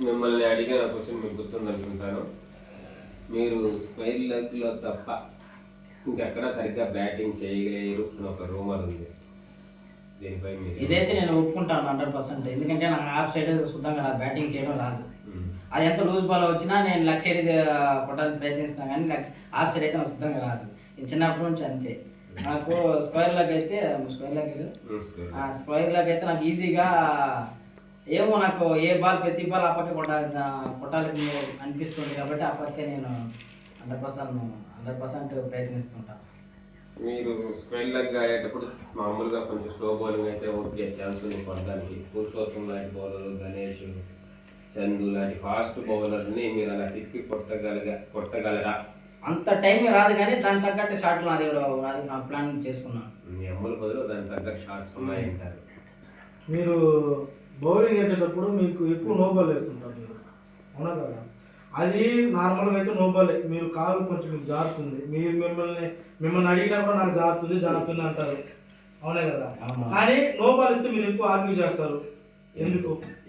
మిమ్మల్ని అడిగిన క్వశ్చన్ మీకు గుర్తుందనుకుంటాను. మీరు స్క్వేర్ లెగ్లో తప్ప ఇంకెక్కడ సరిగ్గా బ్యాటింగ్ చేయలేరు అని ఒక రూమర్ ఉంది. దీనిపై ఇదైతే నేను ఒప్పుకుంటాను 100%. ఎందుకంటే నాకు ఆఫ్ సైడ్ శుద్ధంగా రాదు, బ్యాటింగ్ చేయడం రాదు. అది ఎంత లూజ్ బాల్ వచ్చినా నేను లెగ్ సైడ్ కొట్టాలని ప్రయత్నిస్తున్నాను, కానీ ఆఫ్ సైడ్ అయితే నాకు శుద్ధంగా రాదు. చిన్నప్పటి నుంచి అంతే. నాకు స్క్వేర్ లెగ్ అయితే నాకు ఈజీగా ఏమో నాకు ఏ బాల్ ప్రతి బాల్ ఆ పక్క కొట్టాలని అనిపిస్తుంది కాబట్టి ఆ పక్కే నేను 100% ప్రయత్నిస్తుంటాను. మీరు స్క్వేర్ లెగ్ ఆడేటప్పుడు మామూలుగా కొంచెం స్లో బౌలింగ్ అయితే ఓకే ఛాన్స్ ఉంది కొట్టడానికి. పురుషోత్తం లాంటి బౌలర్లు, గణేష్, చందు లాంటి ఫాస్ట్ బౌలర్ని మీరు అలా తిప్పి కొట్టగలరా? అంత టైం రాదు, కానీ దాని తగ్గట్టు షాట్లు నాది ప్లాన్ చేసుకున్నాను. మీ అమ్మల బదులు దాని తగ్గట్టు షాట్స్ ఉన్నాయంటారు. మీరు బౌలింగ్ వేసేటప్పుడు మీకు ఎక్కువ నో బాల్ వేస్తుంటారు మీరు, అవునా కదా? అది నార్మల్గా అయితే నో బాల్, మీరు కాలు కొంచెం మీకు జారుతుంది. మీరు మిమ్మల్ని అడిగినా కూడా నాకు జారుతుంది అంటారు, అవునే కదా? కానీ నో బాల్ ఇస్తే మీరు ఎక్కువ ఆర్గ్యూ చేస్తారు.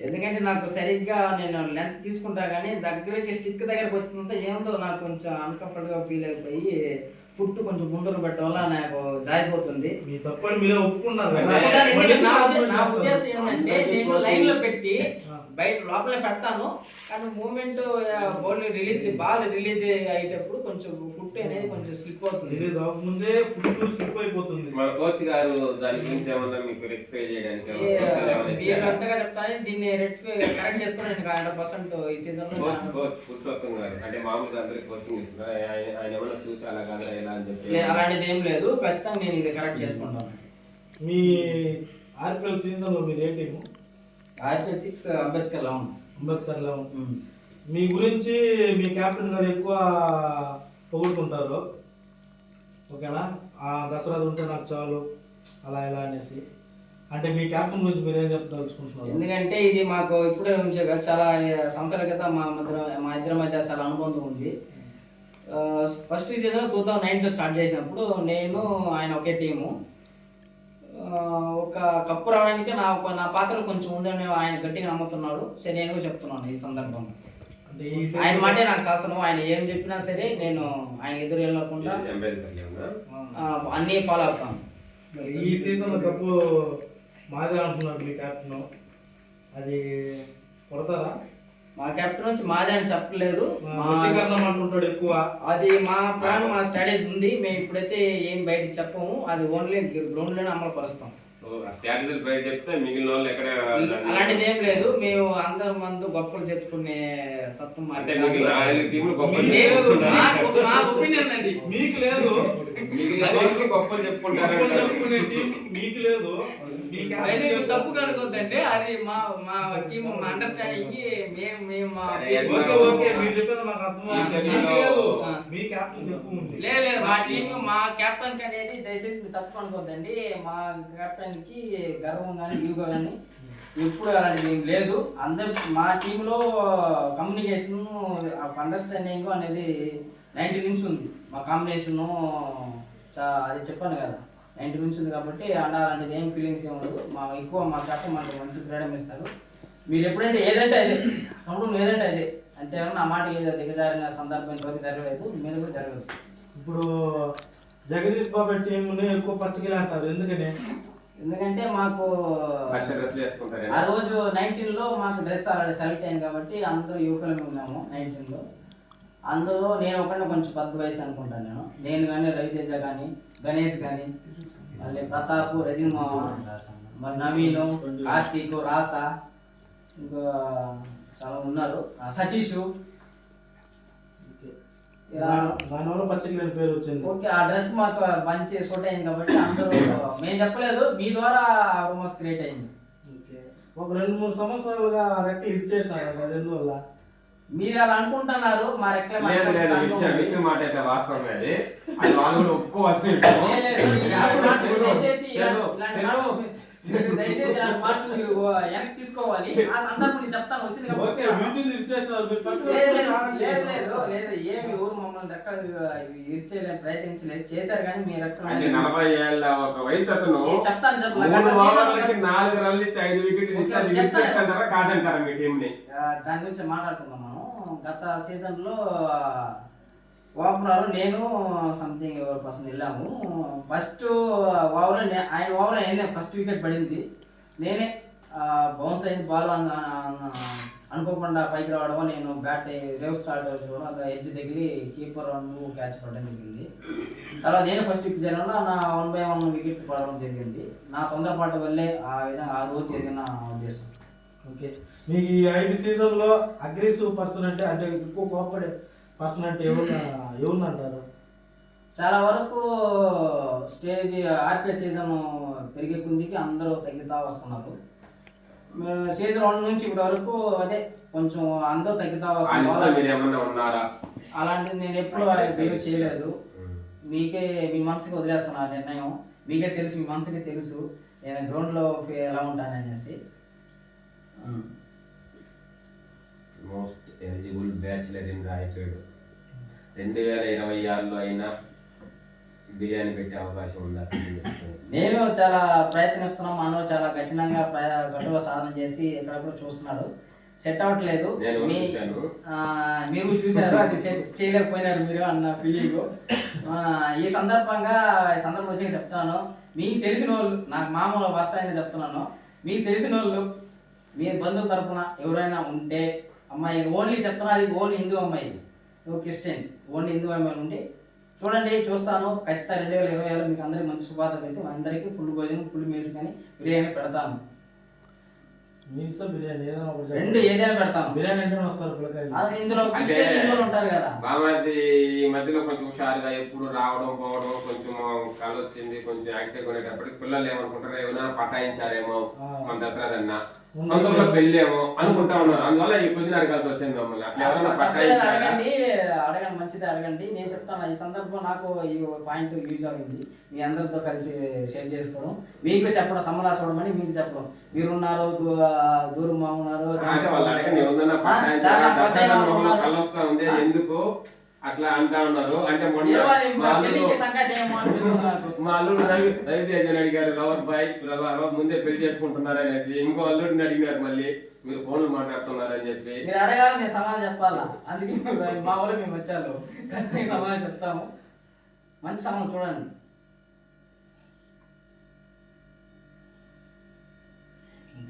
ఎందుకంటే నాకు సరిగ్గా నేను లెంత్ తీసుకుంటా, కానీ దగ్గరికి స్టిక్ దగ్గరకు వచ్చినంత ఏమిటో నాకు కొంచెం అన్కంఫర్ట్గా ఫీల్ అయిపోయి ఫుట్ కొంచెం ముందర పెట్టడం వల్ల నాకు జారిపోతుంది. మీ తప్పని మీరే ఒప్పుకున్నారు. నా ఉద్దేశం ఏంటంటే నేను లైన్ లో పెట్టి బయట లోపలే పెడతాను, కానీ మూమెంట్ బాల్ రిలీజ్ అయ్యేటప్పుడు కొంచెం ఫుట్ అనేది కొంచెం స్లిప్ అవుతుంది. రిలీజ్ అవ్వకముందే ఫుట్ స్లిప్ అయిపోతుంది. మన కోచ్ గారు దాని గురించి ఏమన్నా మీకు రెక్టిఫై చేయడానికి మీరు అంతగా చెప్తానే దీన్ని రెక్టిఫై కరెక్ట్ చేసుకుని నేను 100% ఈ సీజన్ లో పురుషోత్తం గారు అంటే మామూలుగా అందరికి కోచింగ్ ఇస్తున్నారు. ఆయన ఏమన్నా చూసి అలా కాదా ఎలా అని చెప్పి అలాంటిది ఏం లేదు. ఖచ్చితంగా నేను ఇది కరెక్ట్ చేసుకుంటాను. మీ ఆర్పిఎల్ సీజన్ లో మీరు ఏ టీము? RPL 6 Ambedkar eleven. మీ గురించి మీ కెప్టెన్ గారు ఎక్కువ పొగుడుతుంటారు, ఓకేనా? ఆ దసరా ఉంటే నాకు చాలు అలా ఎలా అనేసి. అంటే మీ కెప్టెన్ గురించి మీరు ఏం చెప్పదలుచుకుంటున్నారు? ఎందుకంటే ఇది మాకు ఇప్పుడే నుంచే కదా, చాలా సంవత్సరాల క్రితం మా ఇద్దరి మధ్య చాలా అనుబంధం ఉంది. ఫస్ట్ సీజన్ 2009లో స్టార్ట్ చేసినప్పుడు నేను ఆయన ఒకే టీము. ఒక కప్పు రావడానికి నా పాత్ర కొంచెం ఉందని ఆయన గట్టిగా నమ్ముతున్నాడు. సరే, నేను కూడా చెప్తున్నాను ఈ సందర్భంగా. ఆయన మాటే నాకు శాసనం. ఆయన ఏం చెప్పినా సరే నేను ఆయన ఎదురు వెళ్ళకుండా అన్నీ ఫాలో అవుతాను. ఈ సీజన్ కప్పు మాదే అంటున్నారు మీ కెప్టెన్, అది కొడతారా? మా కెప్టెన్ వచ్చి మాదే అని చెప్పలేదు, అంటుంటాడు ఎక్కువ. అది మా ప్లాన్, మా స్ట్రాటజీ ఉంది. మేము ఇప్పుడైతే ఏం బయటకు చెప్పము, అది ఓన్లీ గ్రౌండ్ లోనే అమలు పరుస్తాం. అలాంటిది ఏం లేదు. మేము అందరి మందు గొప్పలు చెప్పుకునే తత్వం మా ఒపీనియన్ అది. మీకు లేదు, గొప్పలు చెప్పుకుంటారు, మీకు లేదు. తప్పు కనుకోద్దండి, అది మా టీమ్ మా అండర్స్టాండింగ్ కి మేము లేదు మా టీమ్ మా కెప్టెన్ కి అనేది దయచేసి మీరు తప్పు అనుకోద్దండి. మా కెప్టెన్ కి గర్వం కానీ ఈగో కానీ ఎప్పుడు అలాంటిది ఏం లేదు. అందరు మా టీంలో కమ్యూనికేషన్ అండర్స్టాండింగ్ అనేది 90 నుంచి ఉంది. మా కాంబినేషను అది చెప్పాను కదా, 90 నుంచి ఉంది. కాబట్టి అలాంటిది ఏం ఫీలింగ్స్ ఏమి ఉండదు. మా కెప్టెన్ మనకు మంచి ఫ్రీడమ్ ఇస్తారు. మీరు ఎప్పుడంటే ఏదంటే అదే తమ్ముడు, ఏదంటే అదే అంటే నా మాట ఏదో దిగజారిన సందర్భం ఇంతవరకు జరగలేదు, మీద కూడా జరగదు. ఇప్పుడు జగదీష్ బాబు టీంని ఎక్కువ పచ్చగిలా అంటారు, ఎందుకంటే మాకు ఆ రోజు 19లో మాకు డ్రెస్ ఆల్రెడీ సెలెక్ట్ అయింది కాబట్టి అందరూ యువకులమే ఉన్నాము 19లో. అందులో నేను ఒకరిని కొంచెం పెద్ద వయసు అనుకుంటాను. నేను కానీ రవితేజ కానీ గణేష్ కానీ మళ్ళీ ప్రతాప్, రజనీ మోహన్, మరి నవీను, కార్తీక్, రాస, ఇంకా చాలా ఉన్నారు, సతీష్. దానివల్ల పచ్చగిరి పేరు వచ్చింది. ఓకే, ఆ డ్రెస్ మాకు మంచి సూట్ అయింది కాబట్టి అందరూ మేము చెప్పలేదు, మీ ద్వారా రూమర్స్ క్రియేట్ అయింది. ఒక 2-3 సంవత్సరాలుగా రెక్కలు ఇచ్చేసారు, అది ఎందువల్ల? మీరు అలా అనుకుంటున్నారు. మా రెక్కల మాట మీరు దయచేసి ఆ మాటలు మీరు వెనక్కి తీసుకోవాలి. ఆ సందర్భం నేను చెప్తాను వచ్చింది ఓకే విద్యుత్ ఇచ్చేస్తున్నారు మీరు పక్కన లేదు పెట్టుకొని లేదు ఆడండి. లేదు లేదు లేదు ఏమి ఊరు మమ్మల్ని రెక్కలు ఇచ్చేయలేదు, ప్రయత్నించలేదు, చేశారు కానీ మీ అంటే రెక్కలు 40 ఏళ్ళ ఒక వయసు అతను చెప్తాను 3 ఓవర్లకి 4 రన్లు ఇచ్చి 5 వికెట్లు తీసి అది వికెట్ అంటారా కాదంటారా మీ టీం ని? దాని గురించి మాట్లాడుకుందాం మనం. గత సీజన్ లో ఓపెనర్ నేను సంథింగ్ పర్సన్ వెళ్ళాము. ఫస్ట్ ఓవర్ ఆయన ఓవర్ నేనే ఫస్ట్ వికెట్ పడింది, నేనే బౌన్స్ అయింది బాల్ అనుకోకుండా పైకి రావడం, నేను బ్యాట్ రేవ్ స్టార్ట్ అవ్వడం ఎడ్జ్ తగిలి కీపర్ క్యాచ్ పడడం జరిగింది. తర్వాత నేను ఫస్ట్ వికెట్ చేయడంలో నా 1/1 వికెట్ పడడం జరిగింది. నా తొందరపాటు వల్లే ఆ విధంగా ఆ రోజు జరిగిన ఉద్దేశం. ఓకే మీకు ఈ 5 సీజన్లో అగ్రెసివ్ పర్సన్ అంటే ఎక్కువ కోపడే పర్సన్ అంటే ఎవరు అంటారు? చాలా వరకు స్టేజ్ ఆర్పీఎస్ సీజన్ పెరిగే కొద్దికి అందరూ తగ్గుతూ వస్తున్నారు. సీజన్ 1 నుంచి ఇప్పటి వరకు అదే కొంచెం అందరూ తగ్గుతూ వస్తున్నారు. అలాంటిది నేను ఎప్పుడు ఫేవర్ చేయలేదు. మీకే మీ మనసుకి వదిలేస్తున్నా నిర్ణయం. మీకే తెలుసు, మీ మనసుకి తెలుసు నేను గ్రౌండ్లో ఎలా ఉంటాను అనేసి. మోస్ట్ ఎలిజిబుల్ బ్యాచులర్ ఇన్ రాయచోడు 2026లో అయినా బిర్యానీ పెట్టే అవకాశం ఉందా? నేను చాలా ప్రయత్నిస్తున్నాం. మనో చాలా కఠినంగా గట్టుగా సాధన చేసి ఎక్కడెక్కడ చూస్తున్నాడు, సెట్ అవ్వట్లేదు. మీరు చూసారు, అది సెట్ చేయలేకపోయినారు మీరు అన్న ఫీలింగ్. ఈ సందర్భం వచ్చి చెప్తాను, మీకు తెలిసిన వాళ్ళు, నాకు మామూలు వస్తాయని చెప్తున్నాను, మీకు తెలిసిన వాళ్ళు మీ బంధువుల తరపున ఎవరైనా ఉంటే అమ్మాయి ఓన్లీ చెప్తున్నా, అది ఓన్లీ హిందూ అమ్మాయి, క్రిస్టియన్ ఓన్లీ హిందూ అమ్మాయిలు ఉంటే చూడండి, చూస్తాను. ఖచ్చితంగా 2026 మీకు అందరికీ మంచి శుభార్త పెట్టి అందరికీ ఫుల్ భోజనం, ఫుల్ మీల్స్ కానీ బిర్యానీ పెడతాను. రెండు ఏదైనా పెడతాను. బిర్యానీ అంటే వస్తారు పిల్లకాయలు, ఇందులో క్రిస్టియన్ హిందువులు ఉంటారు కదా. బామాది ఈ మధ్యలో కొంచెం హుషారుగా ఎప్పుడు రావడం పోవడం, కొంచెం కళ వచ్చింది, కొంచెం యాక్టివ్ కొనేటప్పటికి పిల్లలు ఏమనుకుంటారు, ఏమైనా పటాయించారేమో మన దసరాదన్నా, సొంతంలో పెళ్ళేమో అనుకుంటా ఉన్నారు. అందువల్ల ఈ క్వశ్చన్ అడగాల్సి వచ్చింది మమ్మల్ని. అట్లా ఎవరైనా అడగండి, మంచిది అడగండి. నేను చెప్తాను, ఈ సందర్భం నాకు ఈ పాయింట్ యూజ్ అయింది, మీ అందరితో కలిసి షేర్ చేసుకోవడం, మీకు చెప్పడం, సంబంధాలు చూడమని మీకు చెప్పడం. మీరున్నారు, దూరం ఉన్నారు, ఎందుకు అట్లా అంటా ఉన్నారు అంటే మా అల్లుడు రవితేజ అడిగారు, లవర్ బాయ్ ముందే పెళ్లి చేసుకుంటున్నారు అనేసి. ఇంకో అల్లుడిని అడిగారు, మళ్ళీ మీరు ఫోన్లు మాట్లాడుతున్నారు అని చెప్పి. మీరు అడగాలి, నేను సమాధానం చెప్పాలా. అందుకే మా వాళ్ళు మేము వచ్చాను, ఖచ్చితంగా సమాధానం చెప్తాము. మంచి సమాధానం చూడండి.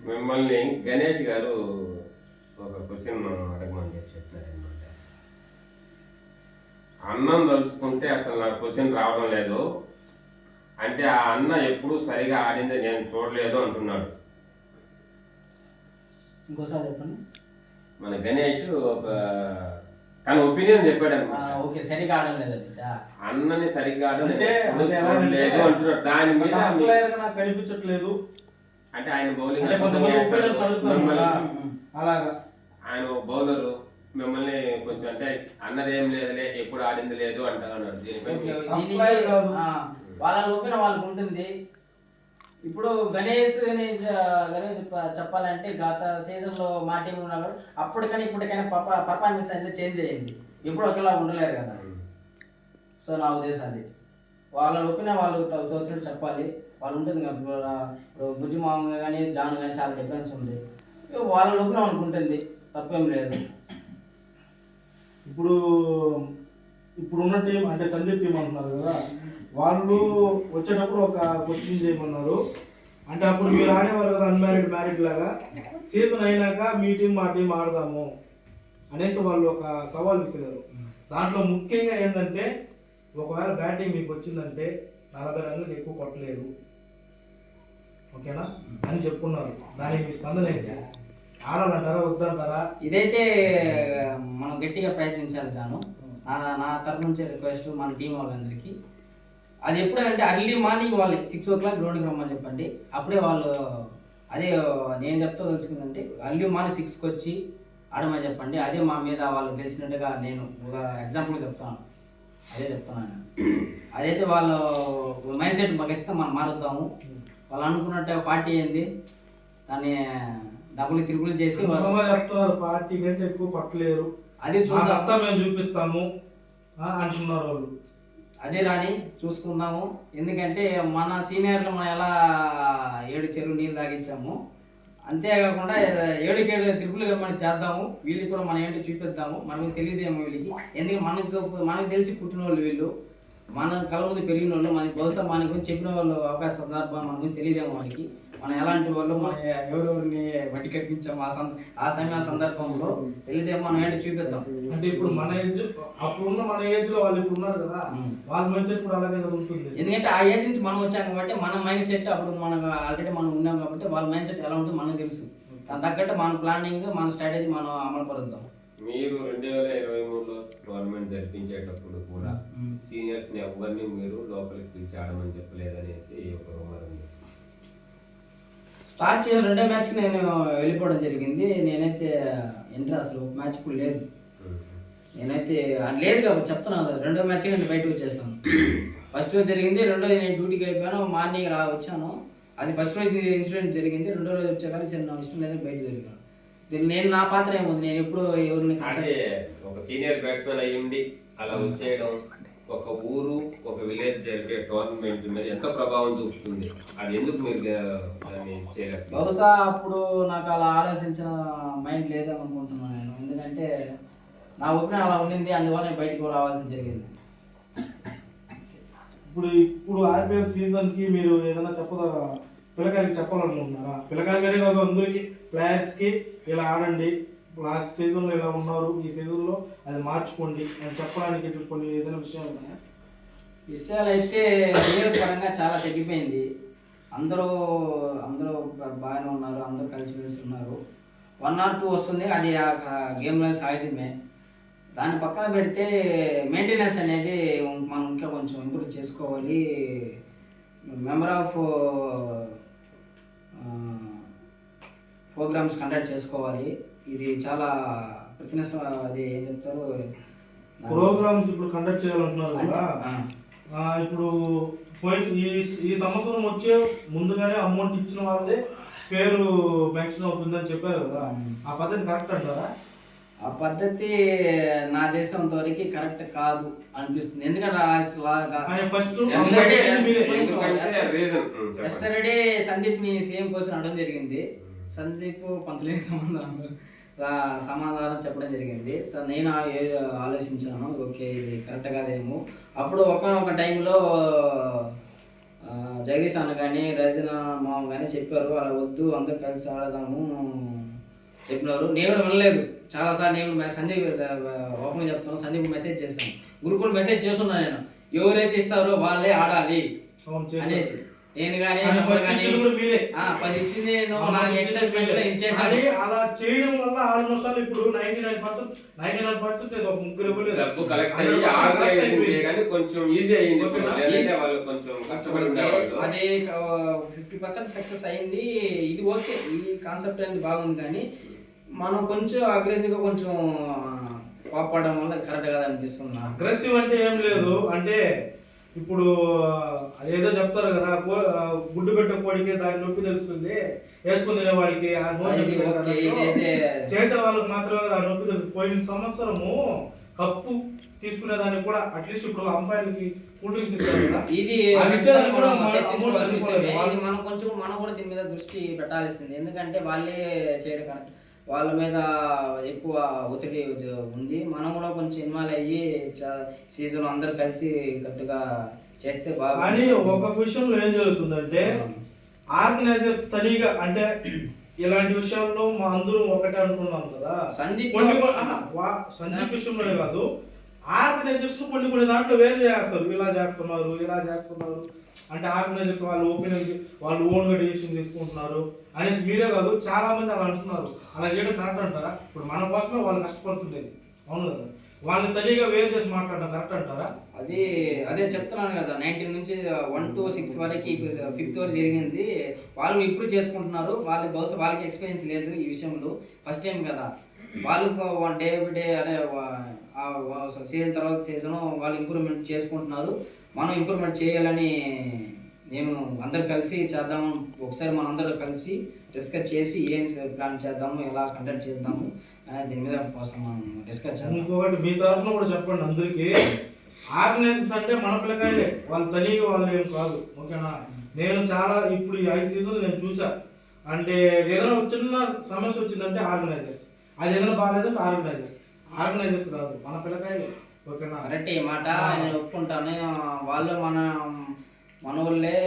మిమ్మల్ని గణేష్ గారు ఒక క్వశ్చన్ అడగమని చెప్పారు అనమాట. అన్నం తలుచుకుంటే అసలు నాకు క్వశ్చన్ రావడం లేదు అంటే, ఆ అన్న ఎప్పుడు సరిగా ఆడింది నేను చూడలేదు అంటున్నాడు. ఇంకోసారి చెప్పండి. మన గణేష్ ఒక తన ఒపీనియన్ చెప్పాడు ఓకే, సరిగా ఆడలేదు అన్నని సరిగ్గా చూడలేదు అంటున్నాడు. దాని మీద నాకు కనిపించట్లేదు అంటే ఆయన బౌలింగ్ ఆయన బౌలరు మిమ్మల్ని కొంచెం అంటే అన్నదేం లేదులే, ఎప్పుడు ఆడింది లేదు అంటున్నాడు. వాళ్ళ లోపల వాళ్ళకు ఉంటుంది. ఇప్పుడు గణేష్ చెప్పాలంటే గత సీజన్ లో మా టీం ఉన్నారు, అప్పటికైనా ఇప్పటికైనా పర్ఫార్మెన్స్ అనేది చేంజ్ అయ్యింది. ఎప్పుడు ఒకేలా ఉండలేరు కదా. సో నా ఉద్దేశం అది, వాళ్ళ ఒపీనియన్ వాళ్ళు తోచినట్టు చెప్పాలి. వాళ్ళు ఉంటుంది కదా, ఇప్పుడు బుజ్జి మామ కానీ జాన్ కానీ చాలా డిఫరెన్స్ ఉంది. వాళ్ళ ఒపీనియన్ వాళ్ళకు ఉంటుంది, తప్పేం లేదు. ఇప్పుడున్న టీం అంటే సందీప్ టీం అంటున్నారు కదా, వాళ్ళు వచ్చేటప్పుడు ఒక క్వశ్చన్ చేయమన్నారు. అంటే అప్పుడు మీరు ఆడేవారు కదా అన్మ్యారీడ్ మ్యారీడ్ లాగా, సీజన్ అయినాక మీ టీం మా టీం ఆడదాము అనేసి వాళ్ళు ఒక సవాల్ విసిరారు. దాంట్లో ముఖ్యంగా ఏంటంటే, ఒకవేళ బ్యాటింగ్ మీకు వచ్చిందంటే 40 రన్లు ఎక్కువ కొట్టలేదు, ఓకేనా అని చెప్పుకున్నారు. దానికి మీ స్పందన ఏంటి? ఆడాలంటారా వద్దంటారా? ఇదైతే మనం గట్టిగా ప్రయత్నించాలి జాను. నా తరఫు నుంచి రిక్వెస్ట్ మన టీం వాళ్ళందరికీ. అది ఎప్పుడంటే అర్లీ మార్నింగ్ వాళ్ళు 6 o'clock గ్రౌండ్కి రమ్మని చెప్పండి. అప్పుడే వాళ్ళు అదే నేను చెప్తా తెలుసుకుందంటే అర్లీ మార్నింగ్ 6కి వచ్చి ఆడమని చెప్పండి. అదే మా మీద వాళ్ళు తెలిసినట్టుగా నేను ఒక ఎగ్జాంపుల్ చెప్తాను, అదే చెప్తున్నాను. అదైతే వాళ్ళు మైండ్ సెట్ ఖచ్చితంగా మనం మారుద్దాము. వాళ్ళు అనుకున్నట్టు 40 అయింది, దాన్ని డబ్బులు తిరుగులు చేసి చెప్తున్నారు 40 కంటే ఎక్కువ పట్టలేరు, అది సత్తా మేము చూపిస్తాము అంటున్నారు వాళ్ళు. అదే రాని చూసుకుందాము. ఎందుకంటే మన సీనియర్లు మనం ఎలా 7 చెరువు నీళ్ళు తాగించాము, అంతేకాకుండా 7 తిరుపులుగా మనం చేద్దాము. వీళ్ళకి కూడా మనం ఏంటో చూపిద్దాము. మనకు తెలియదేమో వీళ్ళకి, ఎందుకంటే మనకు తెలిసి పుట్టిన వాళ్ళు వీళ్ళు, మన కళ్ళ ముందు పెరిగిన వాళ్ళు, మనకి బహుశా మన గురించి చెప్పిన వాళ్ళు అవకాశ సందర్భం మన గురించి తెలియదేమో వాళ్ళకి. మనం ఎలాంటి వాళ్ళు, మనం ఎవరెవరిని వడ్డీ కట్టించాము ఆ సమయ సందర్భంలో తెలియదేమో, మనం ఏంటో చూపిద్దాం. అంటే ఇప్పుడు మన ఏజ్, అప్పుడున్న మన ఏజ్ లో వాళ్ళు ఇప్పుడు ఉన్నారు కదా, వాళ్ళ మైండ్ సెట్ కూడా అలాగే ఉంటుంది. ఎందుకంటే ఆ ఏజ్ నుంచి మనం వచ్చాం కాబట్టి మన మైండ్ సెట్ అప్పుడు మనకు ఆల్రెడీ మనం ఉన్నాం కాబట్టి వాళ్ళ మైండ్ సెట్ ఎలా ఉంటుందో మనకు తెలుసు. దాని తగ్గట్టు మన ప్లానింగ్, మన స్ట్రాటజీ మనం అమలు పరుద్దాం. మీరు 2023లో టోర్నమెంట్ జరిపించేటప్పుడు కూడా సీనియర్స్ ని ఎవరిని మీరు లోపలికి పిలిచి ఆడమని చెప్పలేదనేసి ఒక రూమర్ ఉంది. స్టార్ట్ చేసిన 2వ మ్యాచ్కి నేను వెళ్ళిపోవడం జరిగింది. నేనైతే ఎంట్రీ అసలు ఒక మ్యాచ్ కూడా లేదు, నేనైతే లేదు కాబట్టి చెప్తున్నాను. 2వ మ్యాచ్ నేను బయటకు వచ్చేసాను. ఫస్ట్ రోజు జరిగింది, 2వ రోజు నేను డ్యూటీకి వెళ్ళిపోయాను, మార్నింగ్ వచ్చాను. అది ఫస్ట్ రోజు ఇన్సిడెంట్ జరిగింది, 2వ రోజు వచ్చాక చిన్న ఇష్టం లేదని బయటకు వెళ్ళిపోయాను. నేను నా పాత్ర ఏముంది, నేను ఎప్పుడు ఎవరిని ఒక సీనియర్ బ్యాట్స్మెన్ అయ్యి ఉండి అలా వచ్చేయడం ఒక ఊరు, ఒక విలేజ్ జరిగే టోర్నమెంట్ మీద ఎంత ప్రభావం చూపుతుంది, అది ఎందుకు మీరు దాన్ని చేయలేదు? బహుశా అప్పుడు నాకు అలా ఆలోచించిన మైండ్ లేదని అనుకుంటున్నాను నేను. ఎందుకంటే నా ఒపీనియన్ అలా ఉండింది, అందువల్ల నేను బయటకు రావాల్సి జరిగింది. ఇప్పుడు IPL సీజన్ కి మీరు ఏదైనా పిల్లకాయలకి చెప్పాలనుకుంటున్నారా? పిల్లకాయలనే కాదు, అందరికి ప్లేయర్స్ కి ఇలా ఆడండి, లాస్ట్ సీజన్ లో ఇలా ఉన్నారు, ఈ సీజన్ లో అది మార్చుకోండి అని చెప్పడానికి కొన్ని ఏదైనా విషయాలు ఉన్నాయా? విషయాలు అయితే ప్లేయర్ పరంగా చాలా తగ్గిపోయింది. అందరూ బాగానే ఉన్నారు, అందరూ కలిసిమెలిసి ఉన్నారు. 1 or 2 వస్తుంది, అది ఆ గేమ్లో సహజమే. దాన్ని పక్కన పెడితే మెయింటెనెన్స్ అనేది మనం ఇంకా కొంచెం ఇంప్రూవ్ చేసుకోవాలి. మెంబర్ ఆఫ్ ప్రోగ్రామ్స్ కండక్ట్ చేసుకోవాలి. ఇది చాలా ఫిట్నెస్, అది ఏం చెప్తారు, ప్రోగ్రామ్స్ ఇప్పుడు కండక్ట్ చేయాలంటున్నారు కదా. ఇప్పుడు ఈ సంవత్సరం వచ్చే ముందుగానే అమౌంట్ ఇచ్చిన వాళ్ళదే పేరు మెన్షన్ అవుతుందని చెప్పారు కదా, ఆ పద్ధతి కరెక్ట్ అంటారా? ఆ పద్ధతి నా దేశంతో వరకు కరెక్ట్ కాదు అనిపిస్తుంది. ఎందుకంటే ఎస్టర్డే సందీప్ ని సీఎం కోసం అడగడం జరిగింది. సందీప్ కొంతలేని సమాధానం చెప్పడం జరిగింది. సో నేను ఆలోచించాను, ఓకే ఇది కరెక్ట్ కాదేమో. అప్పుడు ఒక టైంలో జగదీష్ అన్న కానీ రజనా మామ కానీ చెప్పారు, అలా వద్దు అందరూ కలిసి ఆడదాము చెప్పినారు. నేను కూడా వినలేదు. చాలాసార్లు నేను సందీప్ ఓపెన్ చెప్తాను, సందీప్ మెసేజ్ చేస్తాను, గ్రూపులో మెసేజ్ చేస్తున్నా నేను, ఎవరైతే ఇస్తారో వాళ్ళే ఆడాలి అనేసి. నేను కానీ ఇచ్చింది నేను నాకు ఎక్సైట్మెంట్ లో ఇచ్చేసాను. అలా చేయడం వల్ల ఆల్మోస్ట్ ఇప్పుడు 99% డబ్బు కలెక్ట్ అయ్యి ఆర్గనైజింగ్ చేయడానికి కొంచెం ఈజీ అయింది. వాళ్ళు కొంచెం కష్టపడి ఉండేవాళ్ళు. అది 50% సక్సెస్ అయింది. ఇది ఓకే, ఈ కాన్సెప్ట్ అనేది బాగుంది, కానీ మనం కొంచెం అగ్రెసివ్గా కొంచెం కోపడడం వల్ల కరెక్ట్ కాదు అనిపిస్తుంది. అగ్రెసివ్ అంటే ఏం లేదు, అంటే ఇప్పుడు ఏదో చెప్తారు కదా, గుడ్డు పెట్టే కోడికి దాని నొప్పి తెలుస్తుంది, వేసుకుని తినే వాడికి చేసే వాళ్ళకి మాత్రమే ఆ నొప్పి తెలుస్తుంది. పోయిన సంవత్సరము కప్పు తీసుకునే దానికి కూడా అట్లీస్ట్ ఇప్పుడు అంపైర్లకి కూల్ డ్రింక్స్ ఇస్తారు కదా, ఇది మనం కూడా దీని మీద దృష్టి పెట్టాల్సింది. ఎందుకంటే వాళ్ళే చేయడం కరెక్ట్, వాళ్ళ మీద ఎక్కువ ఒత్తిడి ఉంది. మనం కూడా కొంచెం ఇన్వాల్వ్ అయ్యి సీజన్ అందరూ కలిసి కరెక్ట్గా చేస్తే బాగా. కానీ ఒక విషయంలో ఏం జరుగుతుందంటే ఆర్గనైజర్స్ తనిగా, అంటే ఇలాంటి విషయాల్లో మా అందరూ ఒకటే అనుకున్నాం కదా, సందీప్ విషయంలోనే కాదు, ఆర్గనైజర్స్ కొన్ని దాంట్లో వేరే చేస్తారు, ఇలా చేస్తున్నారు అంటే ఆర్గనైజర్స్ వాళ్ళ ఒపీనియన్ వాళ్ళు ఓన్గా డెసిషన్ తీసుకుంటున్నారు అనేసి మీరే కాదు చాలా మంది అలా అంటున్నారు. అలా చేయడం కరెక్ట్ అంటారా? ఇప్పుడు మన కోసమే వాళ్ళు కష్టపడుతుండేది, అవును కదా, వాళ్ళని తల్లిగా వేరు చేసి మాట్లాడడం కరెక్ట్ అంటారా? అదే చెప్తున్నాను కదా, 19 నుంచి 1 to 6 వరకు 5th వరకు జరిగింది. వాళ్ళు ఇంప్రూవ్ చేసుకుంటున్నారు. బహుశా వాళ్ళకి ఎక్స్పీరియన్స్ లేదు ఈ విషయంలో, ఫస్ట్ టైం కదా. వాళ్ళు డే బై డే అనే సీజన్ తర్వాత సీజన్ వాళ్ళు ఇంప్రూవ్మెంట్ చేసుకుంటున్నారు. మనం ఇంప్రూవ్మెంట్ చేయాలని నేను అందరు కలిసి చేద్దాము, ఒకసారి మనందరూ కలిసి డిస్కస్ చేసి ఏం ప్లాన్ చేద్దాము, ఎలా కండక్ట్ చేద్దాము దీని మీద కోసం మనం డిస్కస్ చేద్దాం. ఇంకొకటి మీ తరఫున కూడా చెప్పండి అందరికీ, ఆర్గనైజర్స్ అంటే మన పిల్లకాయలే, వాళ్ళు తెలియక వాళ్ళు ఏం కాదు, ఓకేనా? నేను చాలా ఇప్పుడు ఈ 5 సీజన్లు నేను చూసా. అంటే ఏదైనా ఒక చిన్న సమస్య వచ్చిందంటే ఆర్గనైజర్స్, అది ఏదైనా బాగాలేదంటే ఆర్గనైజర్స్ కాదు, మన పిల్లకాయలే, ఓకేనా? కరెక్ట్ ఈ మాట నేను ఒప్పుకుంటాను. వాళ్ళు మన వాళ్ళే,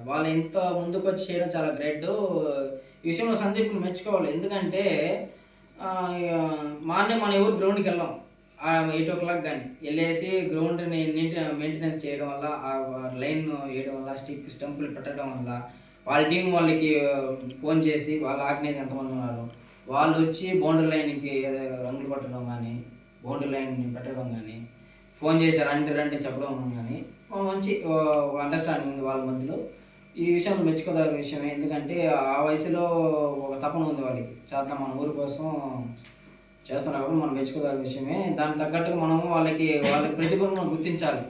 వాళ్ళు ఎంత ముందుకు వచ్చి చేయడం చాలా గ్రేట్. ఈ విషయంలో సందీప్ని మెచ్చుకోవాలి. ఎందుకంటే మార్నింగ్ మనం ఎవరు గ్రౌండ్కి వెళ్ళాం 8 o'clock కానీ వెళ్ళేసి గ్రౌండ్ని మెయింటెనెన్స్ చేయడం వల్ల, ఆ లైన్ వేయడం వల్ల, స్టంపులు పెట్టడం వల్ల, వాళ్ళ టీం వాళ్ళకి ఫోన్ చేసి వాళ్ళ ఆర్గనైజ్ ఎంతమంది ఉన్నారు వాళ్ళు వచ్చి బౌండరీ లైన్కి రంగులు కొట్టడం కానీ, బౌండరీ లైన్ పెట్టడం కానీ, ఫోన్ చేసి రండి చెప్పడం కానీ మంచి అండర్స్టాండింగ్ ఉంది వాళ్ళ మధ్యలో. ఈ విషయం మెచ్చుకోదగ్గ విషయమే. ఎందుకంటే ఆ వయసులో ఒక తపన ఉంది వాళ్ళకి, చేద్దాం మన ఊరి కోసం చేస్తున్నారు కాబట్టి మనం మెచ్చుకోదగ్గ విషయమే. దానికి తగ్గట్టుగా మనము వాళ్ళ ప్రతిభను మనం గుర్తించాలి.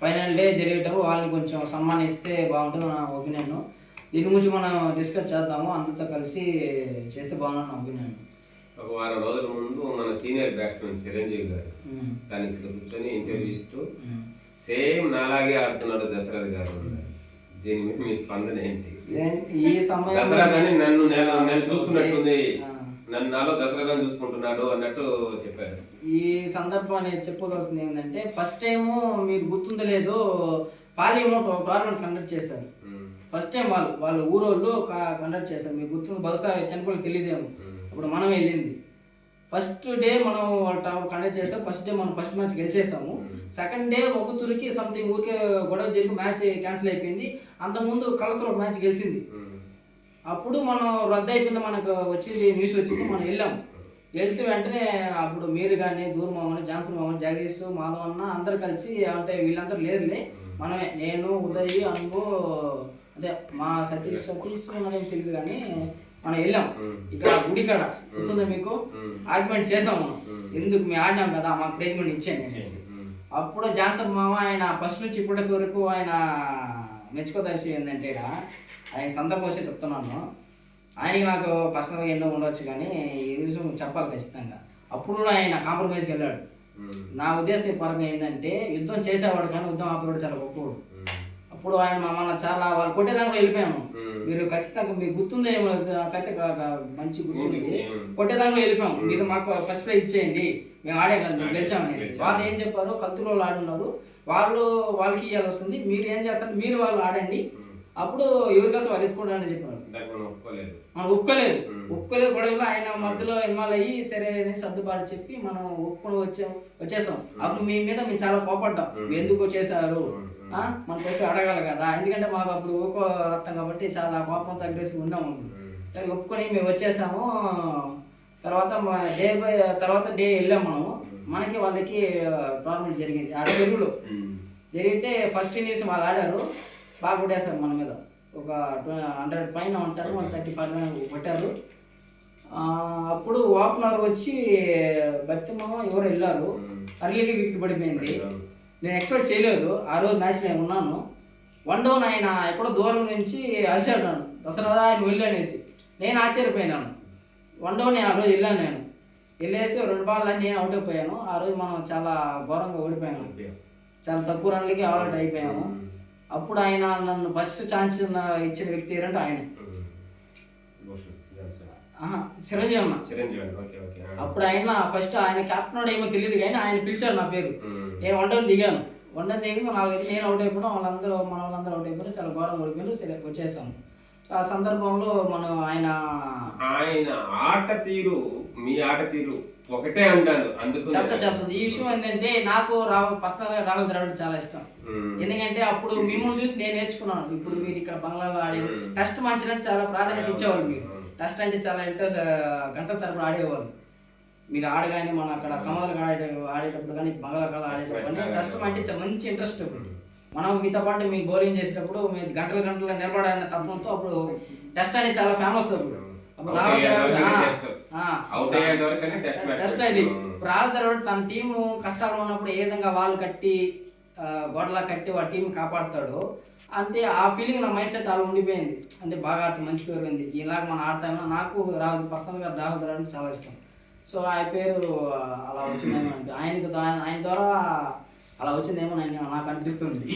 ఫైనల్ డే జరిగేటప్పుడు వాళ్ళని కొంచెం సన్మానిస్తే బాగుంటుంది నా ఒపీనియన్. దీని గురించి మనం డిస్కస్ చేద్దాము, అందరితో కలిసి చేస్తే బాగుంటుంది నా ఒపీనియన్. ఒక వారం రోజుల ముందు మన సీనియర్ బ్యాట్స్మెన్ చిరంజీవి గారు దానికి కూర్చొని ఇంటర్వ్యూ ఇస్తూ సేమ్ నాలాగే ఆడుతున్నాడు దశరథ్ గారు. దీని మీద మీ స్పందన ఏంటి? ఈ సమయం దశరథ్ అని నేను చూసుకున్నట్టుంది, నన్ను నాలో దశరథ్ చూసుకుంటున్నాడు అన్నట్టు చెప్పారు. ఈ సందర్భాన్ని చెప్పుకోవాల్సింది ఏంటంటే, ఫస్ట్ టైము మీకు గుర్తుందో లేదో పాలిమో టోర్నమెంట్ కండక్ట్ చేశారు. ఫస్ట్ టైం వాళ్ళు ఊరోళ్ళు కండక్ట్ చేశారు. మీకు గుర్తుంది, బహుశా చనిపోయి తెలియదేమో. అప్పుడు మనం వెళ్ళింది ఫస్ట్ డే, మనం వాళ్ళు కండక్ట్ చేస్తాం. ఫస్ట్ డే మనం ఫస్ట్ మ్యాచ్ గెలిచేసాము. సెకండ్ డే ఒక తురికి సంథింగ్ ఊరికే గొడవ జరిగి మ్యాచ్ క్యాన్సిల్ అయిపోయింది. అంతకుముందు కలతో మ్యాచ్ గెలిచింది. అప్పుడు మనం రద్దు అయిపోయింది, మనకు వచ్చింది న్యూస్ వచ్చింది, మనం వెళ్ళాము. వెళ్తే వెంటనే అప్పుడు మీరు కానీ, దూర్ మామని, జాన్సన్ మామని, జగదీష్, మాధవ్ అన్న అందరు కలిసి, అంటే వీళ్ళందరూ లేరులే, మనమే, నేను, ఉదయ్, అనుభో, అదే మా సతీష్ అనేది తెలియదు కానీ మనం వెళ్ళాం. ఇక్కడ గుడికాడ గుర్తుందా మీకు? ఆర్గ్యుమెంట్ చేసాం మనం, ఎందుకు మేము ఆడినాం కదా, మాకు ప్రైజ్మెంట్ ఇచ్చాను అనేసి. అప్పుడు జాన్సన్ మామ ఆయన ఫస్ట్ నుంచి ఇప్పటి వరకు ఆయన మెచ్చుకోదగ్గ విషయం ఏంటంటే, ఆయన సందర్భం వచ్చి చెప్తున్నాను, ఆయనకి నాకు పర్సనల్గా ఎన్నో ఉండవచ్చు కానీ ఈ విషయం చెప్పాలి ఖచ్చితంగా. అప్పుడు కూడా ఆయన కాంప్రమైజ్కి వెళ్ళాడు. నా ఉద్దేశం పరంగా ఏంటంటే, యుద్ధం చేసేవాడు కానీ యుద్ధం ఆపేవాడు చాలా గొప్పవాడు. అప్పుడు ఆయన మమ్మల్ని చాలా వాళ్ళు కొట్టేదానికి వెళ్ళిపోయాము. మీరు ఖచ్చితంగా మీకు గుర్తుందో ఏమో, నాకైతే మంచి గుర్తుంది, కొట్టేదానికి వెళ్ళిపోయాము. మీరు మాకు ఫస్ట్ ప్రైజ్ ఇచ్చేయండి, మేము ఆడే కదా, మేము గెలిచామనేసి. వాళ్ళు ఏం చెప్పారు, కత్తులో ఆడున్నారు, వాళ్ళకి ఇవ్వాలి వస్తుంది, మీరు ఏం చేస్తారు, మీరు వాళ్ళు ఆడండి, అప్పుడు ఎవరి కలిసి వాళ్ళు ఎత్తుకుంటారని చెప్పారు. మనం ఒప్పుకోలేదు గొడవలో ఆయన మధ్యలో ఇన్వాల్వ్ అయ్యి సరే అని సర్దుబాటు చెప్పి మనం ఒప్పుకొని వచ్చేసాం. అప్పుడు మీ మీద మేము చాలా కోపడ్డాం, ఎందుకు చేశారు, మన కోసం అడగాలి కదా, ఎందుకంటే మాకు అప్పుడు ఊకో రక్తం కాబట్టి చాలా కోపంతో అగ్రెసివ్ ఉన్నాము. ఒప్పుకొని మేము వచ్చేసాము. తర్వాత డే వెళ్ళాము మనము. మనకి వాళ్ళకి టోర్నమెంట్ జరిగింది ఆడ పెరుగులో జరిగితే ఫస్ట్ ఇన్నింగ్స్ వాళ్ళు ఆడారు, బాగా కొట్టేశారు మన మీద. ఒక 100 పైన ఉంటారు, 135 కొట్టారు. అప్పుడు ఓపెనర్ వచ్చి బతిమ్మ ఎవరు వెళ్ళారు, అర్లీకి వికెట్ పడిపోయింది. నేను ఎక్స్పెక్ట్ చేయలేదు, ఆ రోజు మ్యాచ్ నేను ఉన్నాను. 1 down ఆయన ఎక్కడో దూరం నుంచి అరిచాడు దసరా ఆయన వెళ్ళనేసి. నేను ఆశ్చర్యపోయినాను. 1 down ఆ రోజు వెళ్ళాను, నేను వెళ్ళేసి 2 balls అన్నీ నేను అవుట్ అయిపోయాను. ఆ రోజు మనం చాలా ఘోరంగా ఓడిపోయాము, చాలా తక్కువ రన్లకి అవుట్ అయిపోయాము. అప్పుడు ఆయన నన్ను ఫస్ట్ ఛాన్స్ ఇచ్చిన వ్యక్తి ఏంటంటే ఆయన చిరంజీవి అన్న. అప్పుడు ఆయన ఫస్ట్ ఆయన కెప్టెన్ ఏమో తెలియదు కానీ ఆయన పిలిచాడు నా పేరు. నేను 1 down దిగాను. 1 down దిగి నేను అవుట్ అయిపోవడం, మన వాళ్ళందరూ అవుట్ అయిపోయారు, చాలా ఘోరంగా ఓడిపోయారు. సరే వచ్చేసాము. ఆ సందర్భంలో మనం ఆయన ఆట తీరు, మీ ఆట తీరు ఒకటే అంటాడు. అందుకు చెప్పదు ఈ విషయం ఏంటంటే, నాకు పర్సనల్గా రాహుల్ ద్రావిడ్ చాలా ఇష్టం. ఎందుకంటే అప్పుడు మిమ్మల్ని చూసి నేను నేర్చుకున్నాను. ఇప్పుడు మీరు ఇక్కడ బంగ్లాలో ఆడేది టెస్ట్ మ్యాచ్ అంటే చాలా ప్రాధాన్యత ఇచ్చేవాళ్ళు. మీరు టెస్ట్ అంటే చాలా ఇంట్రెస్ట్, గంటల తరపున ఆడేవాళ్ళు. మీరు ఆడగానే మనం అక్కడ సమాధానం ఆడేటప్పుడు కానీ, బంగ్లాకాలు ఆడేటప్పుడు కానీ టెస్ట్ అంటే మంచి ఇంట్రెస్ట్. మనం మీతో పాటు మీకు బౌలింగ్ చేసేటప్పుడు మేము గంటల నిలబడాలనే తత్వంతో అప్పుడు టెస్ట్ అనేది చాలా ఫేమస్. టెస్ట్ అది రాహుల్ ద్రావిడ్ తన టీము కష్టాలు ఉన్నప్పుడు ఏ విధంగా వాళ్ళు కట్టి గోడలా కట్టి వాళ్ళ టీం కాపాడుతాడో, అంటే ఆ ఫీలింగ్ నా మైండ్ సెట్ అలా ఉండిపోయింది. అంటే బాగా మంచి పేరు ఉంది, ఇలాగ మనం ఆడతామో. నాకు రాహుల్ పర్సనల్గా రాహుల్ అంటే చాలా ఇష్టం. సో ఆ పేరు అలా వచ్చిందేమో అంటే ఆయన ద్వారా అలా వచ్చిందేమో నాకు అనిపిస్తుంది.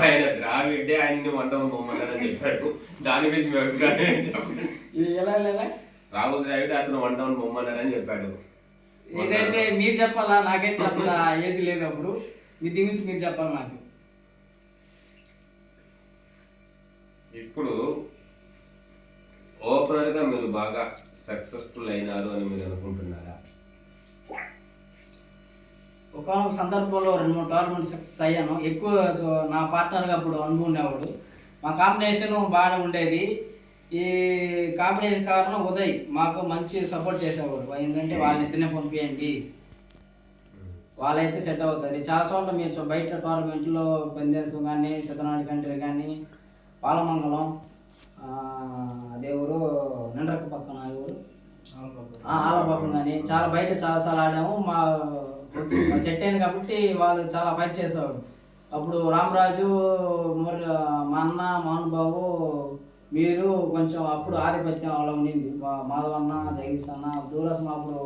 ఆయన ద్రావిడే ఆయన్ని వండడం బొమ్మని చెప్పాడు. దాని మీద మీ అభిప్రాయం ఏంటి చెప్పండి. ఇది ఎలా రాహుల్ ద్రావిడ్ అతను వండడం బొమ్మని చెప్పాడు. ఇదైతే మీరు చెప్పాలా, నాకైతే అప్పుడు ఆ ఏజ్ లేదు. అప్పుడు మీ థింగ్స్ మీరు చెప్పాలి నాకు. ఇప్పుడు ఓపెనర్గా మీరు బాగా సక్సెస్ఫుల్ అయినారు అని మీరు అనుకుంటున్నారా? ఒక సందర్భంలో 2-3 టోర్నమెంట్ సక్సెస్ అయ్యాను. ఎక్కువ నా పార్ట్నర్గా అప్పుడు అనుభవం ఉండేవాడు. మా కాంబినేషన్ బాగానే ఉండేది. ఈ కాంబినేషన్ కారణం ఉదయ్ మాకు మంచి సపోర్ట్ చేసేవాడు. ఏంటంటే వాళ్ళని ఇద్దరినే పంపించండి, వాళ్ళైతే సెట్ అవుతుంది. చాలా చోట్ల మీరు బయట టోర్నమెంట్లో పందేసు కానీ, సిద్ధనాడి కంట్రీ కానీ, పాలమంగళం, అదే ఊరు నిండ్రక్క పక్కన ఊరు ఆలపక్కన కానీ చాలా బయట చాలాసార్లు ఆడాము. మా సెట్ అయింది కాబట్టి వాళ్ళు చాలా ఫైట్ చేసేవాడు. అప్పుడు రామరాజు, మా అన్న, మోహన్ బాబు, మీరు కొంచెం అప్పుడు ఆధిపత్యం అలా ఉండింది. మాధవన్న, జగదీష్ అన్న, దూరసం అప్పుడు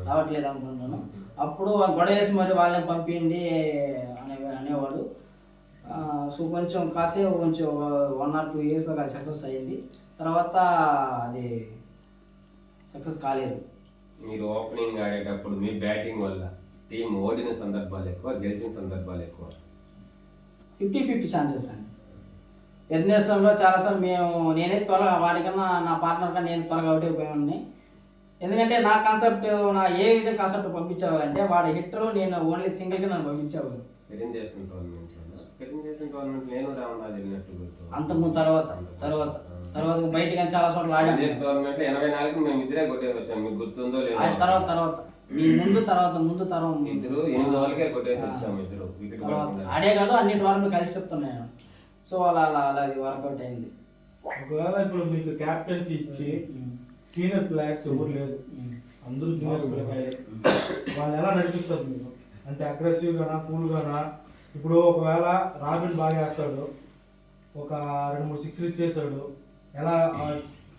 రావట్లేదు అనుకుంటున్నాను. అప్పుడు గొడవ వేసి మరి వాళ్ళని పంపించండి అనేవాడు. సో కొంచెం కాసేపు కొంచెం 1 or 2 years అది సక్సెస్ అయ్యింది. తర్వాత అది సక్సెస్ కాలేదు. మీరు ఓపెనింగ్ ఆడేటప్పుడు మీ బ్యాటింగ్ వల్ల టీం ఓడిన సందర్భాలు ఎక్కువ, గెలిచిన సందర్భాలు ఎక్కువ? 50-50 ఛాన్సెస్ అండి. ఎర్నేసంలో చాలాసార్లు నేనే త్వరగా వాడికన్నా నా పార్ట్నర్ కన్నా నేను త్వరగా అవుట్ అయిపోయాను. ఎందుకంటే నా కాన్సెప్ట్, నా ఏ విధంగా కాన్సెప్ట్ పంపించేవాళ్ళంటే వాడు హిట్టరు, నేను ఓన్లీ సింగిల్గా నన్ను పంపించేవాళ్ళు. అంతకుముందు తర్వాత బయట కానీ చాలా చోట్ల ఆడాను. తర్వాత మీ ఆడే కాదు, అన్ని టోర్నమెంట్ కలిసి చెప్తున్నాను. సో అలా అది వర్కౌట్ అయింది. ఒకవేళ ఇప్పుడు మీకు క్యాప్టెన్సీ ఇచ్చి సీనియర్ ప్లేయర్స్ ఎవరు లేదు, అందరూ జూనియర్స్ ప్లేయర్, వాళ్ళు ఎలా నడిపిస్తారు మీరు? అంటే అగ్రెసివ్ గానా, కూల్ గానా? ఇప్పుడు ఒకవేళ రాబిన్ బాగా వేస్తాడు, ఒక 2-3 సిక్స్లు ఇచ్చేసాడు, ఎలా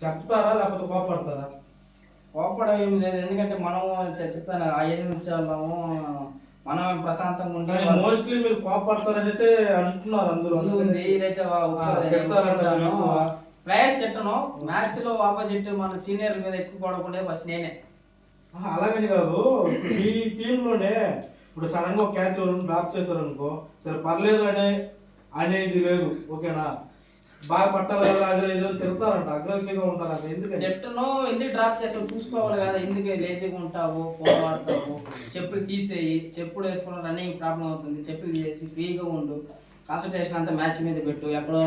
చెప్తారా లేకపోతే కోపడతారా? కోపడం ఏం లేదు, ఎందుకంటే మనం చెప్తాను ఆ ఏజ్ నుంచి వాళ్ళము, మనం ప్రశాంతంగా ఉంటే. మోస్ట్లీ మీరు కోపడతారనేసి అంటున్నారు అందరూ. ఇదైతే ప్లేయర్స్ తిట్టను, మ్యాచ్ లో ఆపోజిట్ మన సీనియర్ మీద ఎక్కువ పడకుండా ఫస్ట్ నేనే. అలాగని కాదు, ఈ టీంలోనే ఇప్పుడు సడన్ గా క్యాచ్ డ్రాప్ చేశారు అనుకో, సరే పర్లేదు అనేది లేదు, ఓకేనా, బాగా పట్టాలి కదా, అదే తిరుగుతారంట, అగ్రెసివ్ గా ఉంటారు. అది ఎందుకంటే ఎందుకు డ్రాప్ చేస్తావు చూసుకోవాలి కదా, ఎందుకు లేజీగా ఉంటావు, ఫోన్ వాడతావు, చెప్పులు తీసేయి, చెప్పులు వేసుకున్న రన్నింగ్ ప్రాబ్లం అవుతుంది, చెప్పులు తీసేసి ఫ్రీగా ఉండు, కాన్సన్ట్రేషన్ అంతా మ్యాచ్ మీద పెట్టు, ఎక్కడో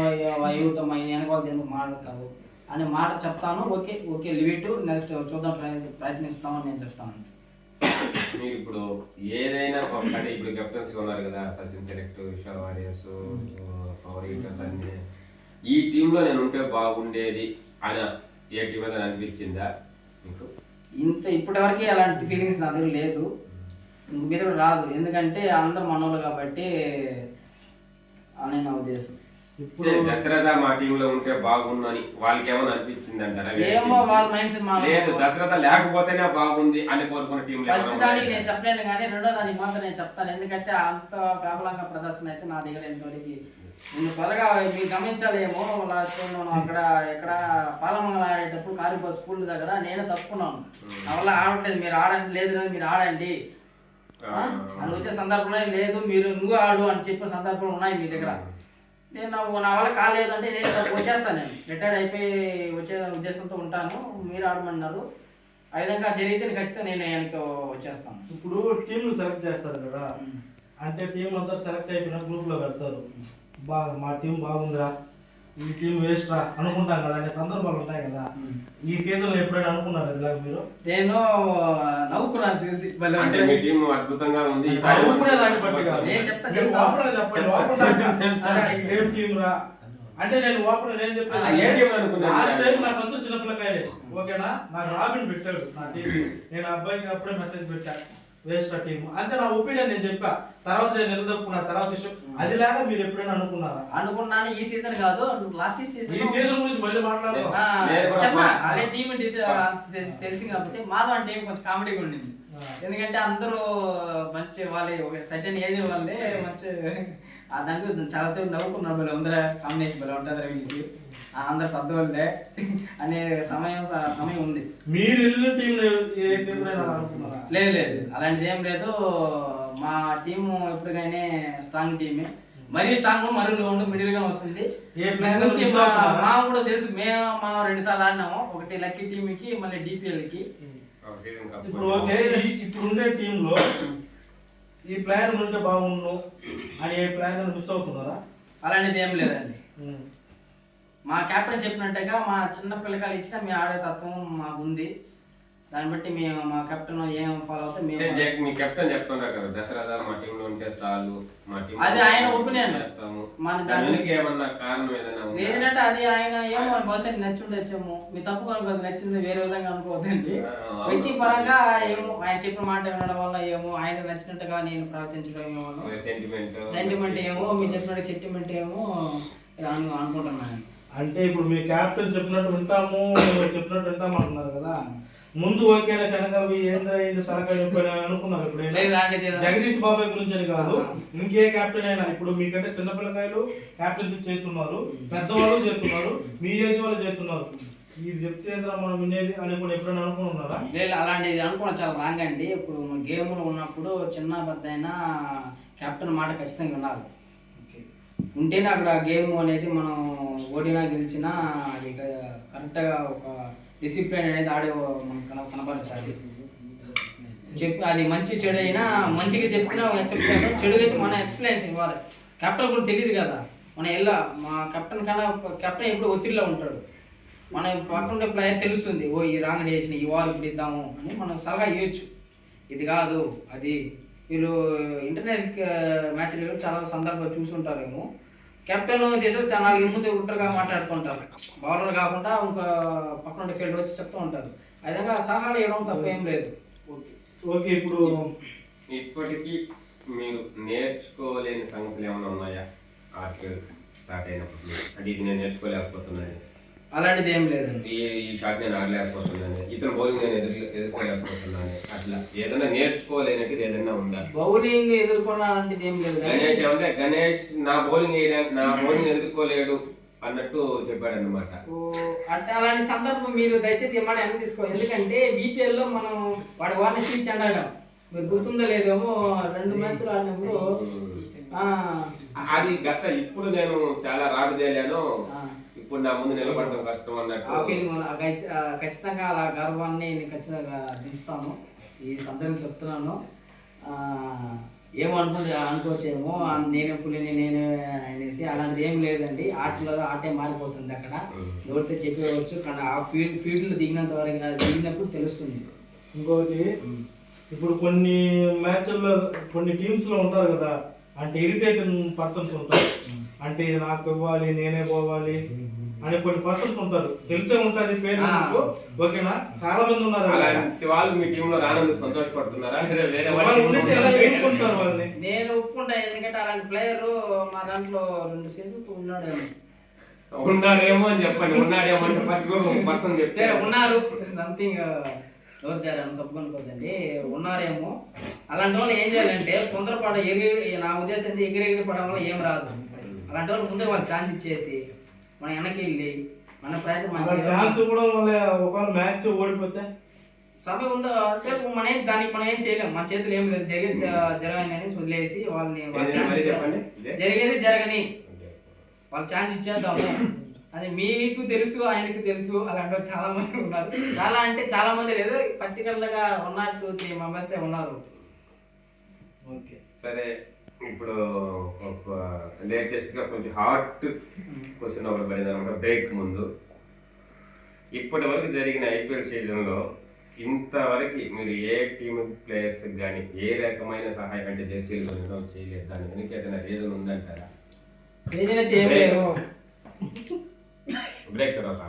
యువతం వెనకాల ఎందుకు మాట్లాడతావు అనే మాట చెప్తాను. ఓకే లివ్ ఇట్, నెక్స్ట్ చూద్దాం, ప్రయత్నిస్తామని నేను చెప్తాను. మీరు ఇప్పుడు ఏదైనా అంటే ఇప్పుడు కెప్టెన్స్ ఉన్నారు కదా, Sachin select, Vishal warriors, power hitters అన్ని, ఈ టీంలో నేను ఉంటే బాగుండేది అని ఏ టీం మీద అనిపించిందా మీకు? ఇప్పటి వరకు అలాంటి ఫీలింగ్స్ నా దగ్గర లేదు, మీద రాదు, ఎందుకంటే అందరూ మనోళ్ళు కాబట్టి అని నా ఉద్దేశం. ఇప్పుడు దశరథ మా టీంలో ఉంటే బాగుందని వాళ్ళకి ఏమైనా అనిపించింది అంటారా? ఏమో వాళ్ళ మైండ్ సెట్ లేదు, దశరథ లేకపోతేనే బాగుంది అని కోరుకున్న టీం. ఫస్ట్ దానికి నేను చెప్పలేను కానీ రెండో దానికి మాత్రం నేను చెప్తాను, ఎందుకంటే అంత వ్యాపకంగా ప్రదర్శన అయితే నా దగ్గర ఎంతవరకు నేను త్వరగా మీరు గమనించాలేమో. లాస్ట్ టైం మనం ఎక్కడ పాలమంగళ ఆడేటప్పుడు కారిపో స్కూల్ దగ్గర నేను తప్పుకున్నాను, నా వల్ల ఆడట్లేదు, మీరు ఆడండి, లేదు మీరు ఆడండి అని వచ్చే సందర్భంలో లేదు, నువ్వు ఆడు అని చెప్పిన సందర్భాలు ఉన్నాయి మీ దగ్గర. నేను నా వల్ల కాలేదు అంటే నేను వచ్చేస్తాను, నేను రిటైర్డ్ అయిపోయి వచ్చే ఉద్దేశంతో ఉంటాను, మీరు ఆడమన్నారు, ఆ విధంగా జరిగితే ఖచ్చితంగా నేను వెనక వచ్చేస్తాను. ఇప్పుడు టీంలు సెలెక్ట్ చేస్తారు కదా, అంటే టీం అంతా సెలెక్ట్ అయిపోయిన గ్రూప్ లో పెడతారు, మా టీం బాగుందిరా, ఈ టీం వేస్ట్ రా అనుకుంటాం కదా, అనే సందర్భాలు ఉంటాయి కదా. ఈ సీజన్ లో ఎప్పుడైనా అనుకున్నారు ఇలా మీరు? నేను నవ్వుకున్నాను చూసి, అంటే మీ టీం అద్భుతంగా ఉంది, దాన్ని బట్టి కాదు, ఏం టీం రా అంటే నేను ఓపెన్ నేను ఆ, ఏ team అనుకున్నాను? లాస్ట్ టైం నాకు అందరూ చిన్నపిల్లకాయలే ఓకేనా. నాకు రాబిన్ పెట్టాడు నా టీం, నేను ఆ అబ్బాయికి అప్పుడే మెసేజ్ పెట్టా వేస్ట్ ఆ టీం అంతే నా ఒపీనియన్ నేను చెప్పా. తర్వాత నేను నిలదొక్కున్నా తర్వాత ఇష్యూ అది లేక మీరు ఎప్పుడైనా అనుకున్నారా? అనుకున్నాను ఈ సీజన్ కాదు లాస్ట్ ఈ సీజన్ సీజన్ గురించి మళ్ళీ మాట్లాడదాం. చెప్పా అదే టీం తెలిసి కాబట్టి మాధవ్ అంటే కొంచెం కామెడీగా ఉండింది. ఎందుకంటే అందరూ మంచి వాళ్ళ ఒక సర్టెన్ ఏజ్ వాళ్ళే మంచి దాంట్లో చాలాసేపు నవ్వుకున్నారు వాళ్ళు అందరూ కాంబినేషన్ వాళ్ళు ఉంటుంది వీళ్ళకి అందరు పెద్దవాళ్ళే అనే సమయం ఉంది. మీరు వెళ్ళిన టీం ఏ సీజన్ అయినా అనుకున్నారా? లేదు లేదు అలాంటిది ఏం లేదు. మా టీము ఎప్పటికైనా స్ట్రాంగ్ టీమే, మరీ స్ట్రాంగ్ మరీ లో ఉండి మిడిల్ గా వస్తుంది. మా కూడా తెలుసు, మేము 2 సార్లు ఆడినాము, ఒకటి లక్కీ టీమ్ కి మళ్ళీ డిపిఎల్ కి. ఇప్పుడు ఓకే, ఇప్పుడు ఉండే టీమ్ లో ఈ ప్లాన్ ఉంటే బాగుండు అని ఏ ప్లాన్ మిస్ అవుతున్నారా? అలాంటిది ఏం లేదండి. మా కెప్టెన్ చెప్పినట్టుగా మా చిన్న పిల్లకాయలు ఇచ్చినా మీ ఆడే తత్వం మాకు ఉంది. దాన్ని బట్టి మేము మా కెప్టెన్ ఏం ఫాలో అవుతే మేము మీ కెప్టెన్ చెప్తున్నారు కదా దసరా మా టీం లో ఉంటే చాలు, మా టీం అది ఆయన ఒపీనియన్. మన దానికి ఏమన్నా కారణం ఏదైనా లేదంటే అది ఆయన ఏమో బహుశా నచ్చుండొచ్చేమో, మీ తప్పు కనుక నచ్చింది వేరే విధంగా అనుకోవద్దండి. వ్యక్తి పరంగా ఏమో ఆయన చెప్పిన మాట వినడం వల్ల ఏమో ఆయన నచ్చినట్టుగా నేను ప్రవర్తించడం ఏమో సెంటిమెంట్ ఏమో మీరు చెప్పినట్టు సెంటిమెంట్ ఏమో అనుకుంటున్నాను. అంటే ఇప్పుడు మీ కెప్టెన్ చెప్పినట్టు వింటాము చెప్పినట్టు వింటాము అంటున్నారు కదా, ముందు ఓకేనా శనగవి ఏంద్రైంది తలకాయ అనుకున్నారు ఎప్పుడైనా? జగదీష్ బాబాయ్ గురించి అని కాదు, ఇంకే కెప్టెన్ అయినా. ఇప్పుడు మీకంటే చిన్నపిల్లకాయలు కెప్టెన్సీ చేస్తున్నారు, పెద్దవాళ్ళు చేస్తున్నారు, మీ ఏజ్ వాళ్ళు చేస్తున్నారు. మీరు చెప్తే మనం వినేది అనుకుని ఎప్పుడైనా అనుకున్నారా? లేదు అలాంటిది అనుకోవడం చాలా రాంగ్ అండి. ఇప్పుడు గేమ్లో ఉన్నప్పుడు చిన్న పెద్ద అయినా కెప్టెన్ మాట ఖచ్చితంగా వినాలి. ఉంటేనే అక్కడ గేమ్ అనేది మనం ఓడినా గెలిచినా అది కరెక్ట్గా ఒక డిసిప్లిన్ అనేది ఆడే మనకు కనపరచాలి. చెప్పి అది మంచి చెడు అయినా మంచిగా చెప్పినా యాక్సెప్ట్ చేయాలి, చెడు అయితే మనం ఎక్స్ప్లెయిన్స్ ఇవ్వాలి. కెప్టెన్ కూడా తెలియదు కదా, మనం మా కెప్టెన్ కన్నా కెప్టెన్ ఎప్పుడు ఒత్తిడిలో ఉంటాడు. మనం పక్కన ప్లేయర్ తెలుస్తుంది, ఓ ఈ రాంగ్ చేసిన ఈ వాల్ ఇప్పుడు ఇద్దాము అని మనం సలహా ఇవ్వచ్చు. ఇది కాదు అది. వీళ్ళు ఇంటర్నేషనల్ మ్యాచ్లు చాలా సందర్భాలు చూసుంటారేమో, కెప్టెన్ చేసే చాలా 4 ముందు ఒంటరిగా మాట్లాడుతుంటారు, బౌలర్ కాకుండా ఇంకా పక్కన ఫీల్డ్ వచ్చి చెప్తూ ఉంటారు. ఆ విధంగా సలహాలు ఇవ్వడం తప్పేం లేదు. ఓకే, ఇప్పుడు ఇప్పటికీ మీరు నేర్చుకోలేని సంగతులు ఏమైనా ఉన్నాయా? ఆటలు స్టార్ట్ అయినప్పుడు అంటే ఇది నేను నేర్చుకోలేకపోతున్నాను, అలాంటిది ఏం లేదండి. ఈ షాట్ నేను ఆడలేకపోతున్నాను, ఇతను బౌలింగ్ నేను ఎదుర్కోలేకపోతున్నాను, అట్లా ఏదైనా నేర్చుకోలేనిది ఏదైనా ఉందా? బౌలింగ్ ఎదుర్కోవాలంటే ఏం లేదు. గణేష్ ఏమంటే గణేష్ నా బౌలింగ్ ఎదుర్కోలేడు అన్నట్టు చెప్పాడు అన్నమాట. అంటే అలాంటి సందర్భం మీరు దయచేసి ఏమన్నా అని తీసుకోవాలి. ఎందుకంటే బీపీఎల్ లో మనం వాడి వార్నిష్ ఇచ్చి ఆడాం, మీరు గుర్తుందో లేదేమో 2 మ్యాచ్లు ఆడినప్పుడు అది గత ఇప్పుడు నేను చాలా రాబిదేలాను, ఇప్పుడు నా ముందు నిలబడడం కష్టం అన్నట్టు ఫీలింగ్. ఖచ్చితంగా అలా గర్వాన్ని నేను ఖచ్చితంగా దిస్తాను, ఈ సందర్భం చెప్తున్నాను. ఏమో అనుకోవచ్చేమో నేనే పులిని నేనే అనేసి, అలాంటిది ఏం లేదండి. ఆటే మారిపోతుంది, అక్కడ ఎవరితో చెప్పవచ్చు కానీ ఆ ఫీల్డ్లో దిగినంత వరకు దిగినప్పుడు తెలుస్తుంది. ఇంకోటి ఇప్పుడు కొన్ని మ్యాచ్ల్లో కొన్ని టీమ్స్ లో ఉంటారు కదా, అంటే ఇరిటేటింగ్ పర్సన్స్ ఉంటారు, అంటే ఇది నాకు ఇవ్వాలి నేనే పోవాలి అని కొన్ని పర్సన్స్ ఉంటారు, తెలిసే ఉంటుంది పేరు ఓకేనా. చాలా మంది ఉన్నారు వాళ్ళు మీ టీమ్ లో రానందుకు సంతోషపడుతున్నారా? వాళ్ళని నేను ఒప్పుకుంటా, ఎందుకంటే అలాంటి ప్లేయర్ మా దాంట్లో 2 సీజన్లు ఉన్నారేమో అని చెప్పండి. ఉన్నారేమో అంటే పర్సన్ సరే ఉన్నారు, సంథింగ్ ఎవరు చేయాలని తప్పుకొనుకోదండి, ఉన్నారేమో. అలాంటి వాళ్ళు ఏం చేయాలంటే తొందరపాటు నా ఉద్దేశం ఎగిరెగిరి పడడం వల్ల ఏం రాదు. అలాంటి వాళ్ళు ముందే వాళ్ళు ఛాన్స్ ఇచ్చేసి మనం వెనక్కి వెళ్ళి మన ప్రయత్నం ఛాన్స్ కూడా ఒకవేళ మ్యాచ్ ఓడిపోతే సమయం ఉందో దానికి మనం ఏం చేయలేము, మన చేతులు ఏం లేదు. జరగని వదిలేసి వాళ్ళని జరిగేది జరగని వాళ్ళు ఛాన్స్ ఇచ్చేద్దాము. అది మీకు తెలుసు, ఆయనకు తెలుసు. అలాంటి చాలా మంది ఉన్నారు, చాలా అంటే చాలా మంది లేదు, పర్టికులర్ గా ఉన్నారు 2-3 మెంబర్స్ ఉన్నారు. ఓకే సరే, ఇప్పుడు లేటెస్ట్ గా కొంచెం హార్ట్ క్వశ్చన్ ఒకటి పడింది అనమాట. బ్రేక్ ముందు ఇప్పటి వరకు జరిగిన ఐపీఎల్ సీజన్ లో ఇంతవరకు మీరు ఏ టీమ్ ప్లేయర్స్ కానీ ఏ రకమైన సహాయం అంటే జెర్సీలు కొనడం చేయలేదు, దాని వెనక ఏదైనా రీజన్ ఉందంటారా? రీజన్ అయితే ఏం లేదు, బ్రేక్ తర్వాత